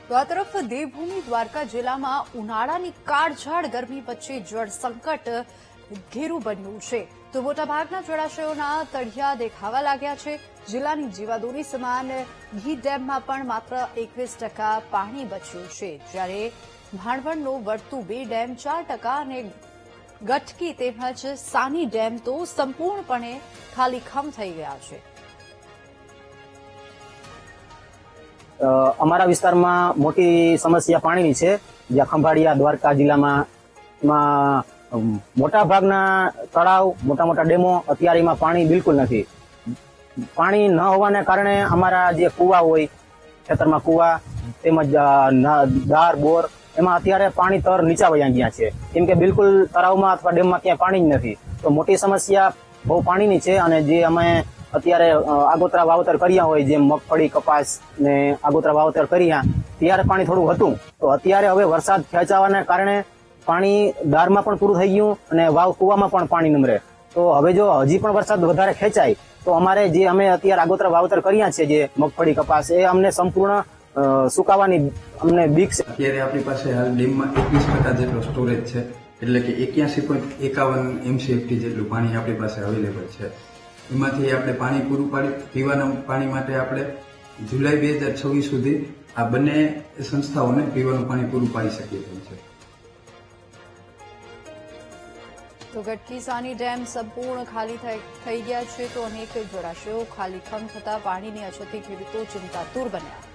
તો આ તરફ દેવભૂમિ દ્વારકા જિલ્લામાં ઉનાળાની કાળઝાળ ગરમી વચ્ચે જળ સંકટ ઘેરું બન્યું છે તો મોટાભાગના જળાશયોના તળિયા દેખાવા લાગ્યા છે। જિલ્લાની જીવાદોરી સમાન ગીર ડેમમાં પણ માત્ર 21% પાણી બચ્યું છે, જ્યારે ભાણવડનો વર્તુ 2 ડેમ 4% અને ગટકી તેમજ સાની ડેમ તો સંપૂર્ણપણે ખાલીખમ થઈ ગયા છે। અમારા વિસ્તારમાં મોટી સમસ્યા પાણીની છે, જ્યાં ખંભાળિયા દ્વારકા જિલ્લામાં મોટા ભાગના તળાવ, મોટા મોટા ડેમો અત્યારે એમાં પાણી બિલકુલ નથી। પાણી ન હોવાને કારણે અમારા જે કુવા હોય, ખેતરમાં કુવા તેમજ દાર બોર, એમાં અત્યારે પાણી તર નીચા વયા ગયા છે, કેમ કે બિલકુલ તળાવમાં અથવા ડેમમાં ક્યાંય પાણી જ નથી। તો મોટી સમસ્યા બહુ પાણીની છે। અને જે અમે અત્યારે આગોતરા વાવતર કર્યા હોય, જેમ મગફળી, કપાસ ને આગોતરા વાવતર કર્યા ત્યારે પાણી થોડું હતું, તો અત્યારે હવે વરસાદ ખેંચાવાના કારણે પાણી દારમાં પણ પૂરું થઈ ગયું અને વાવ કુવામાં પણ પાણી નમરે। તો હવે જો હજી પણ વરસાદ વધારે ખેંચાય તો અમારે જે અમે અત્યારે આગોતરા વાવતર કર્યા છે, જે મગફળી, કપાસ, એ અમને સંપૂર્ણ સુકાવાની અમને બીક છે। અત્યારે આપણી પાસે હાલ ડેમમાં 21% જેટલો સ્ટોરેજ છે, એટલે કે 81.51 MCFT જેટલું પાણી આપણી પાસે અવેલેબલ છે। એમાંથી આપણે પાણી પૂરું પાડી પીવાના પાણી માટે આપણે જુલાઈ 2026 સુધી આ બંને સંસ્થાઓને પીવાનું પાણી પૂરું પાડી શકીએ તેમ છે। તો ગટકી સાની ડેમ સંપૂર્ણ ખાલી થઈ ગયા છે, તો અનેક જળાશયો ખાલીખમ થતા પાણીની અછતથી ખેડૂતો ચિંતાતુર બન્યા।